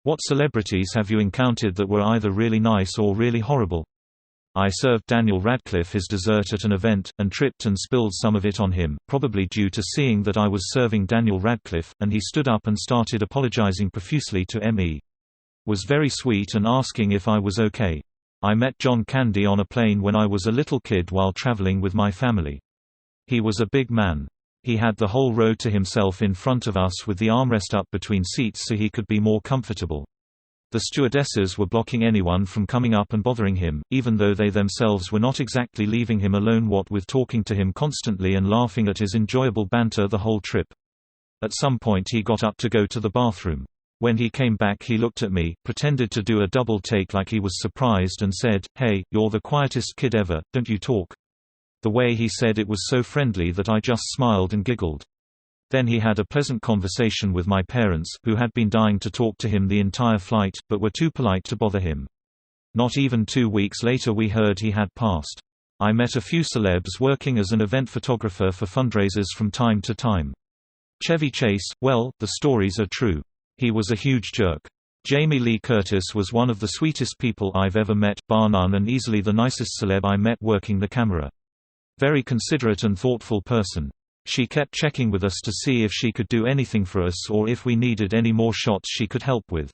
What celebrities have you encountered that were either really nice or really horrible? I served Daniel Radcliffe his dessert at an event, and tripped and spilled some of it on him, probably due to seeing that I was serving Daniel Radcliffe, and he stood up and started apologizing profusely to me. Was very sweet and asking if I was okay. I met John Candy on a plane when I was a little kid while traveling with my family. He was a big man. He had the whole row to himself in front of us with the armrest up between seats so he could be more comfortable. The stewardesses were blocking anyone from coming up and bothering him, even though they themselves were not exactly leaving him alone, what with talking to him constantly and laughing at his enjoyable banter the whole trip. At some point he got up to go to the bathroom. When he came back he looked at me, pretended to do a double take like he was surprised and said, "Hey, you're the quietest kid ever, don't you talk?" The way he said it was so friendly that I just smiled and giggled. Then he had a pleasant conversation with my parents, who had been dying to talk to him the entire flight, but were too polite to bother him. Not even 2 weeks later we heard he had passed. I met a few celebs working as an event photographer for fundraisers from time to time. Chevy Chase, well, the stories are true. He was a huge jerk. Jamie Lee Curtis was one of the sweetest people I've ever met, bar none, and easily the nicest celeb I met working the camera. Very considerate and thoughtful person. She kept checking with us to see if she could do anything for us or if we needed any more shots she could help with.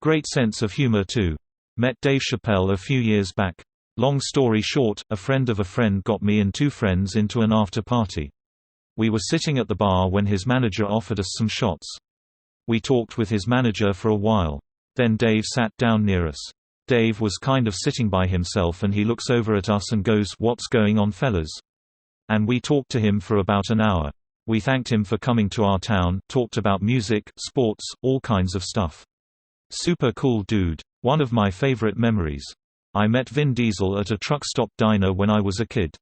Great sense of humor too. Met Dave Chappelle a few years back. Long story short, a friend of a friend got me and 2 friends into an after party. We were sitting at the bar when his manager offered us some shots. We talked with his manager for a while. Then Dave sat down near us. Dave was kind of sitting by himself and he looks over at us and goes, "What's going on, fellas?" And we talked to him for about an hour. We thanked him for coming to our town, talked about music, sports, all kinds of stuff. Super cool dude. One of my favorite memories. I met Vin Diesel at a truck stop diner when I was a kid.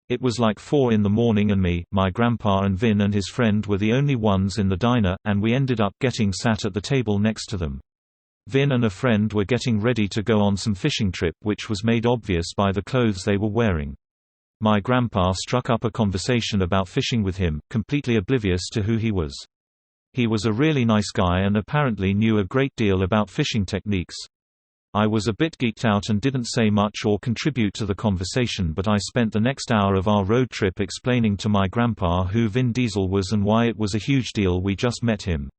It was like 4 in the morning and me, my grandpa and Vin and his friend were the only ones in the diner, and we ended up getting sat at the table next to them. Vin and a friend were getting ready to go on some fishing trip, which was made obvious by the clothes they were wearing. My grandpa struck up a conversation about fishing with him, completely oblivious to who he was. He was a really nice guy and apparently knew a great deal about fishing techniques. I was a bit geeked out and didn't say much or contribute to the conversation, but I spent the next hour of our road trip explaining to my grandpa who Vin Diesel was and why it was a huge deal we just met him.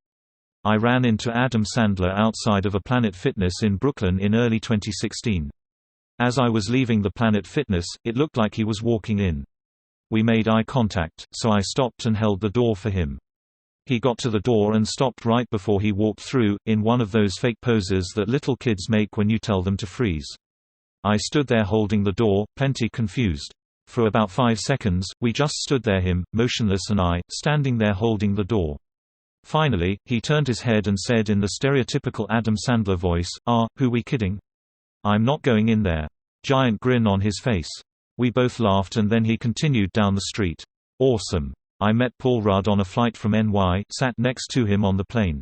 I ran into Adam Sandler outside of a Planet Fitness in Brooklyn in early 2016. As I was leaving the Planet Fitness, it looked like he was walking in. We made eye contact, so I stopped and held the door for him. He got to the door and stopped right before he walked through, in one of those fake poses that little kids make when you tell them to freeze. I stood there holding the door, plenty confused. For about 5 seconds, we just stood there, him, motionless, and I, standing there holding the door. Finally, he turned his head and said in the stereotypical Adam Sandler voice, "Who we kidding? I'm not going in there." Giant grin on his face. We both laughed and then he continued down the street. Awesome. I met Paul Rudd on a flight from NY, sat next to him on the plane.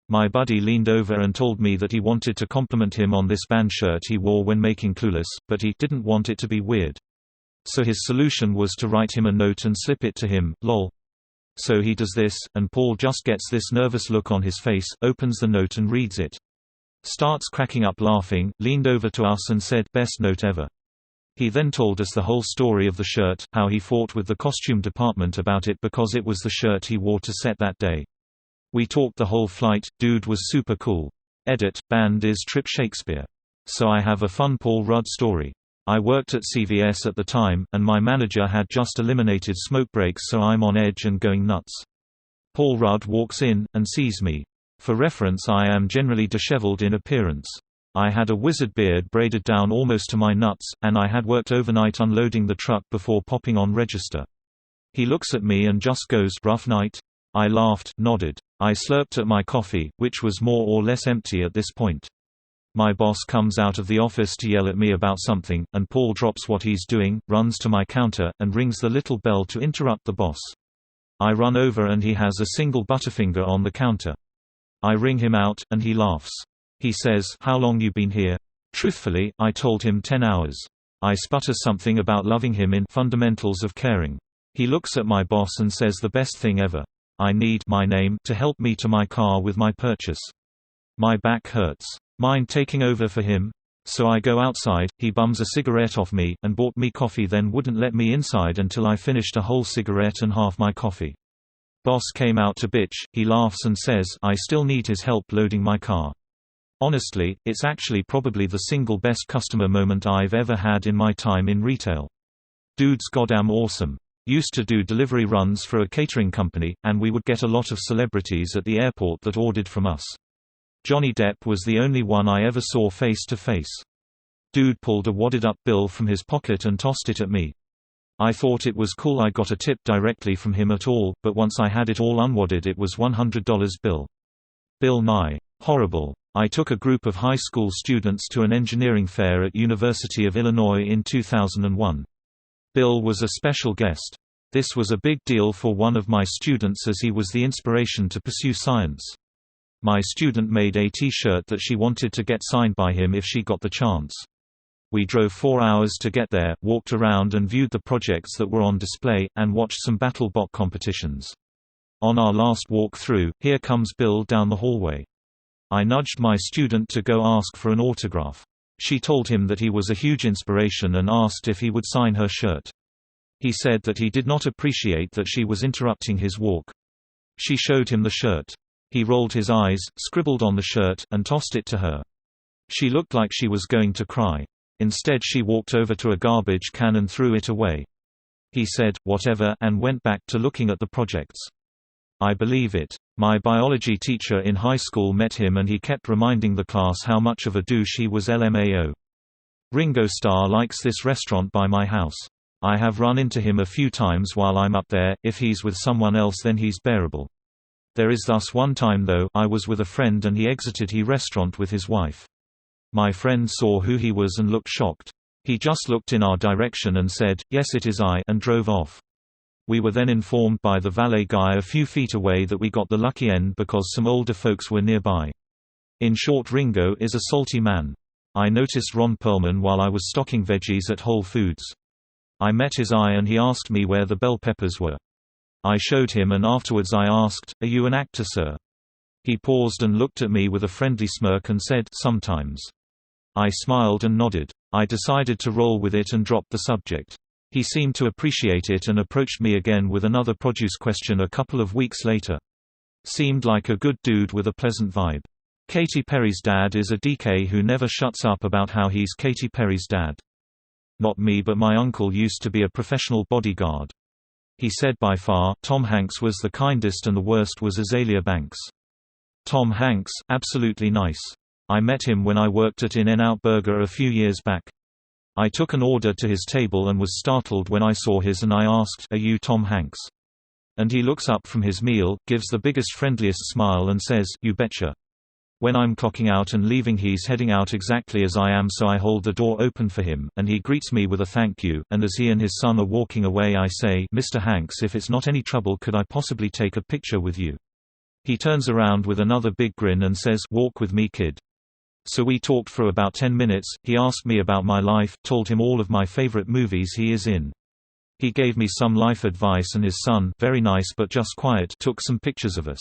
My buddy leaned over and told me that he wanted to compliment him on this band shirt he wore when making Clueless, but he didn't want it to be weird. So his solution was to write him a note and slip it to him, lol. So he does this, and Paul just gets this nervous look on his face, opens the note and reads it. Starts cracking up laughing, leaned over to us and said, "Best note ever." He then told us the whole story of the shirt, how he fought with the costume department about it because it was the shirt he wore to set that day. We talked the whole flight, dude was super cool. Edit, band is Trip Shakespeare. So I have a fun Paul Rudd story. I worked at CVS at the time, and my manager had just eliminated smoke breaks, so I'm on edge and going nuts. Paul Rudd walks in, and sees me. For reference, I am generally disheveled in appearance. I had a wizard beard braided down almost to my nuts, and I had worked overnight unloading the truck before popping on register. He looks at me and just goes, "Rough night?" I laughed, nodded. I slurped at my coffee, which was more or less empty at this point. My boss comes out of the office to yell at me about something, and Paul drops what he's doing, runs to my counter, and rings the little bell to interrupt the boss. I run over and he has a single Butterfinger on the counter. I ring him out, and he laughs. He says, "How long you been here?" Truthfully, I told him 10 hours. I sputter something about loving him in Fundamentals of Caring. He looks at my boss and says the best thing ever. I need my name to help me to my car with my purchase. My back hurts. Mind taking over for him? So I go outside, he bums a cigarette off me, and bought me coffee, then wouldn't let me inside until I finished a whole cigarette and half my coffee. Boss came out to bitch, he laughs and says I still need his help loading my car. Honestly, it's actually probably the single best customer moment I've ever had in my time in retail. Dude's goddamn awesome. Used to do delivery runs for a catering company, and we would get a lot of celebrities at the airport that ordered from us. Johnny Depp was the only one I ever saw face to face. Dude pulled a wadded up bill from his pocket and tossed it at me. I thought it was cool I got a tip directly from him at all, but once I had it all unwadded it was $100 bill. Bill Nye. Horrible. I took a group of high school students to an engineering fair at University of Illinois in 2001. Bill was a special guest. This was a big deal for one of my students as he was the inspiration to pursue science. My student made a T-shirt that she wanted to get signed by him if she got the chance. We drove 4 hours to get there, walked around and viewed the projects that were on display, and watched some BattleBot competitions. On our last walk through, here comes Bill down the hallway. I nudged my student to go ask for an autograph. She told him that he was a huge inspiration and asked if he would sign her shirt. He said that he did not appreciate that she was interrupting his walk. She showed him the shirt. He rolled his eyes, scribbled on the shirt, and tossed it to her. She looked like she was going to cry. Instead she walked over to a garbage can and threw it away. He said, "Whatever," and went back to looking at the projects. I believe it. My biology teacher in high school met him and he kept reminding the class how much of a douche he was. LMAO. Ringo Starr likes this restaurant by my house. I have run into him a few times while I'm up there. If he's with someone else then he's bearable. There is thus one time though, I was with a friend and he exited his restaurant with his wife. My friend saw who he was and looked shocked. He just looked in our direction and said, "Yes it is I," and drove off. We were then informed by the valet guy a few feet away that we got the lucky end because some older folks were nearby. In short, Ringo is a salty man. I noticed Ron Perlman while I was stocking veggies at Whole Foods. I met his eye and he asked me where the bell peppers were. I showed him and afterwards I asked, "Are you an actor, sir?" He paused and looked at me with a friendly smirk and said, "Sometimes." I smiled and nodded. I decided to roll with it and dropped the subject. He seemed to appreciate it and approached me again with another produce question a couple of weeks later. Seemed like a good dude with a pleasant vibe. Katy Perry's dad is a DK who never shuts up about how he's Katy Perry's dad. Not me, but my uncle used to be a professional bodyguard. He said by far, Tom Hanks was the kindest and the worst was Azealia Banks. Tom Hanks, absolutely nice. I met him when I worked at In-N-Out Burger a few years back. I took an order to his table and was startled when I saw his and I asked, "Are you Tom Hanks?" And he looks up from his meal, gives the biggest friendliest smile and says, "You betcha." When I'm clocking out and leaving he's heading out exactly as I am, so I hold the door open for him, and he greets me with a thank you, and as he and his son are walking away I say, "Mr. Hanks, if it's not any trouble could I possibly take a picture with you?" He turns around with another big grin and says, "Walk with me, kid." So we talked for about 10 minutes, he asked me about my life, told him all of my favorite movies he is in. He gave me some life advice and his son, very nice but just quiet, took some pictures of us.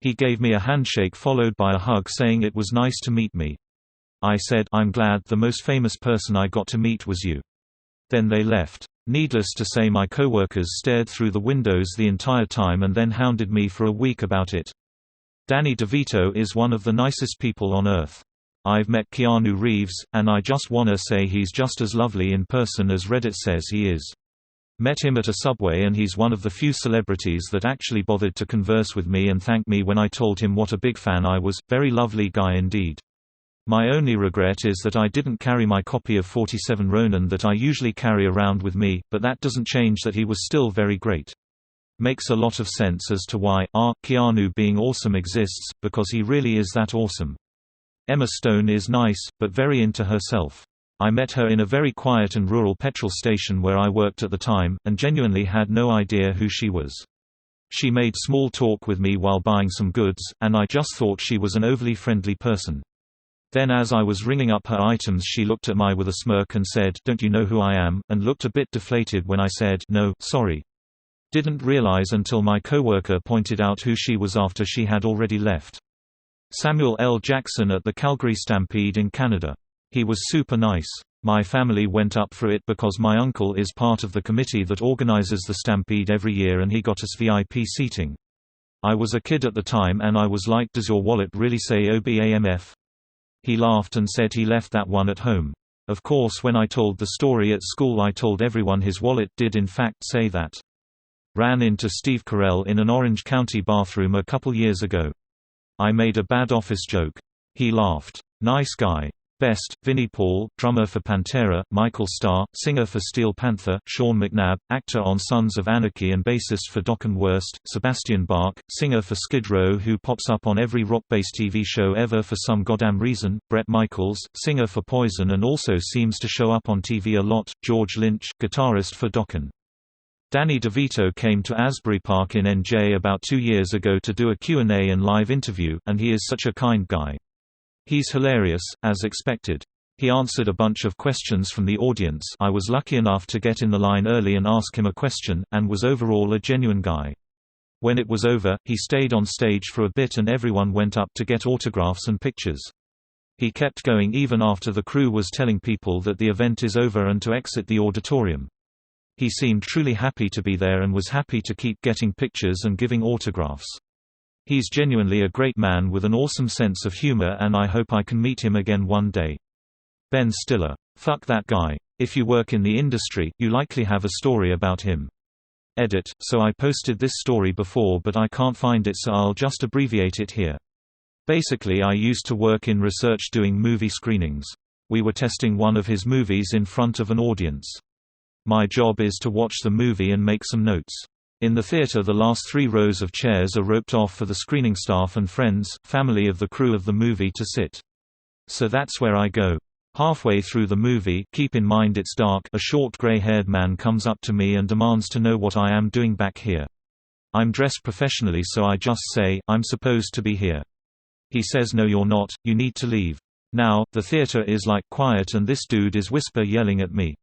He gave me a handshake followed by a hug saying it was nice to meet me. I said, "I'm glad the most famous person I got to meet was you." Then they left. Needless to say my coworkers stared through the windows the entire time and then hounded me for a week about it. Danny DeVito is one of the nicest people on earth. I've met Keanu Reeves, and I just wanna say he's just as lovely in person as Reddit says he is. Met him at a Subway and he's one of the few celebrities that actually bothered to converse with me and thank me when I told him what a big fan I was. Very lovely guy indeed. My only regret is that I didn't carry my copy of 47 Ronin that I usually carry around with me, but that doesn't change that he was still very great. Makes a lot of sense as to why Keanu being awesome exists, because he really is that awesome. Emma Stone is nice, but very into herself. I met her in a very quiet and rural petrol station where I worked at the time, and genuinely had no idea who she was. She made small talk with me while buying some goods, and I just thought she was an overly friendly person. Then as I was ringing up her items she looked at me with a smirk and said, "Don't you know who I am?" and looked a bit deflated when I said, "No, sorry." Didn't realize until my coworker pointed out who she was after she had already left. Samuel L. Jackson at the Calgary Stampede in Canada. He was super nice. My family went up for it because my uncle is part of the committee that organizes the Stampede every year and he got us VIP seating. I was a kid at the time and I was like, does your wallet really say OBAMF? He laughed and said he left that one at home. Of course, when I told the story at school I told everyone his wallet did in fact say that. Ran into Steve Carell in an Orange County bathroom a couple years ago. I made a bad office joke. He laughed. Nice guy. Best, Vinnie Paul, drummer for Pantera, Michael Starr, singer for Steel Panther, Sean McNabb, actor on Sons of Anarchy and bassist for Doc and Worst, Sebastian Bach, singer for Skid Row who pops up on every rock-based TV show ever for some goddamn reason, Bret Michaels, singer for Poison and also seems to show up on TV a lot, George Lynch, guitarist for Dokken. Danny DeVito came to Asbury Park in NJ about 2 years ago to do a Q&A and live interview, and he is such a kind guy. He's hilarious, as expected. He answered a bunch of questions from the audience. I was lucky enough to get in the line early and ask him a question, and was overall a genuine guy. When it was over, he stayed on stage for a bit and everyone went up to get autographs and pictures. He kept going even after the crew was telling people that the event is over and to exit the auditorium. He seemed truly happy to be there and was happy to keep getting pictures and giving autographs. He's genuinely a great man with an awesome sense of humor and I hope I can meet him again one day. Ben Stiller. Fuck that guy. If you work in the industry, you likely have a story about him. Edit, so I posted this story before but I can't find it so I'll just abbreviate it here. Basically I used to work in research doing movie screenings. We were testing one of his movies in front of an audience. My job is to watch the movie and make some notes. In the theater the last 3 rows of chairs are roped off for the screening staff and friends, family of the crew of the movie to sit. So that's where I go. Halfway through the movie, keep in mind it's dark, a short gray-haired man comes up to me and demands to know what I am doing back here. I'm dressed professionally so I just say, I'm supposed to be here. He says no you're not, you need to leave. Now, the theater is like quiet and this dude is whisper yelling at me.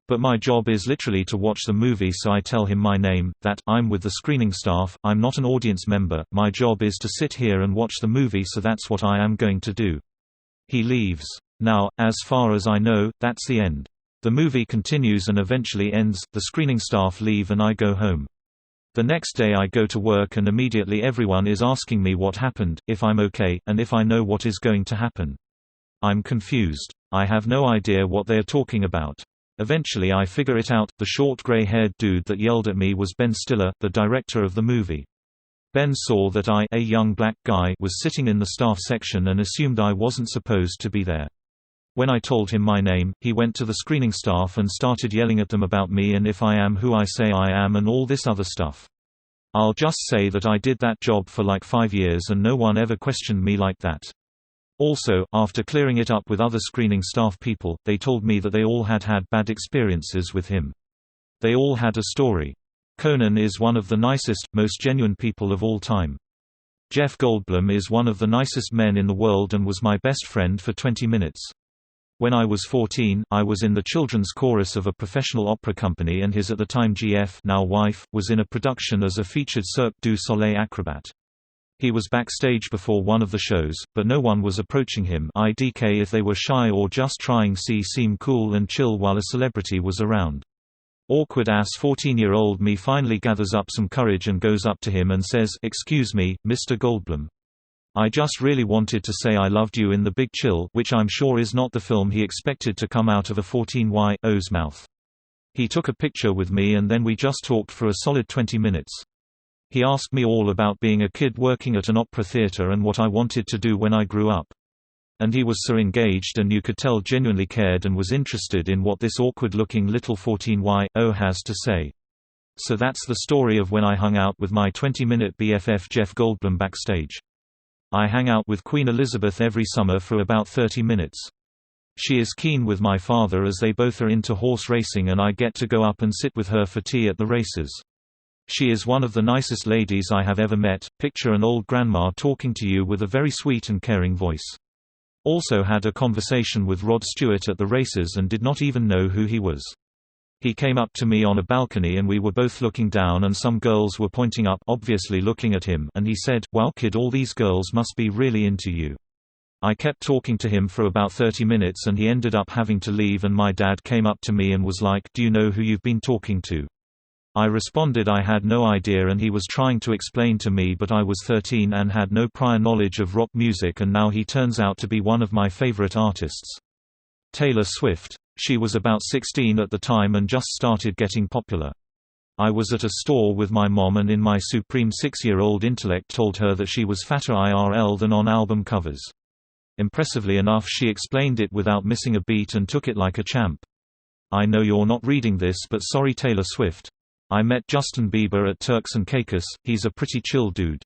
But my job is literally to watch the movie so I tell him my name, that I'm with the screening staff, I'm not an audience member, my job is to sit here and watch the movie so that's what I am going to do. He leaves. Now, as far as I know, that's the end. The movie continues and eventually ends, the screening staff leave and I go home. The next day I go to work and immediately everyone is asking me what happened, if I'm okay, and if I know what is going to happen. I'm confused. I have no idea what they are talking about. Eventually I figure it out, the short gray-haired dude that yelled at me was Ben Stiller, the director of the movie. Ben saw that I, a young black guy, was sitting in the staff section and assumed I wasn't supposed to be there. When I told him my name, he went to the screening staff and started yelling at them about me and if I am who I say I am and all this other stuff. I'll just say that I did that job for like 5 years and no one ever questioned me like that. Also, after clearing it up with other screening staff people, they told me that they all had had bad experiences with him. They all had a story. Conan is one of the nicest, most genuine people of all time. Jeff Goldblum is one of the nicest men in the world and was my best friend for 20 minutes. When I was 14, I was in the children's chorus of a professional opera company and his at the time GF, now wife, was in a production as a featured Cirque du Soleil acrobat. He was backstage before one of the shows, but no one was approaching him IDK if they were shy or just trying to seem cool and chill while a celebrity was around. Awkward-ass 14-year-old me finally gathers up some courage and goes up to him and says, "Excuse me, Mr. Goldblum. I just really wanted to say I loved you in The Big Chill," which I'm sure is not the film he expected to come out of a 14-year-old's mouth. He took a picture with me and then we just talked for a solid 20 minutes. He asked me all about being a kid working at an opera theater and what I wanted to do when I grew up. And he was so engaged and you could tell genuinely cared and was interested in what this awkward-looking little 14-year-old has to say. So that's the story of when I hung out with my 20-minute BFF Jeff Goldblum backstage. I hang out with Queen Elizabeth every summer for about 30 minutes. She is keen with my father as they both are into horse racing and I get to go up and sit with her for tea at the races. She is one of the nicest ladies I have ever met. Picture an old grandma talking to you with a very sweet and caring voice. Also had a conversation with Rod Stewart at the races and did not even know who he was. He came up to me on a balcony and we were both looking down and some girls were pointing up, obviously looking at him, and he said, "Wow kid, all these girls must be really into you." I kept talking to him for about 30 minutes and he ended up having to leave, and my dad came up to me and was like, "Do you know who you've been talking to?" I responded I had no idea, and he was trying to explain to me, but I was 13 and had no prior knowledge of rock music, and now he turns out to be one of my favorite artists. Taylor Swift. She was about 16 at the time and just started getting popular. I was at a store with my mom and in my supreme 6-year-old intellect told her that she was fatter IRL than on album covers. Impressively enough, she explained it without missing a beat and took it like a champ. I know you're not reading this, but sorry Taylor Swift. I met Justin Bieber at Turks and Caicos, he's a pretty chill dude.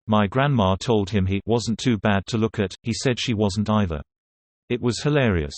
My grandma told him he wasn't too bad to look at, he said she wasn't either. It was hilarious.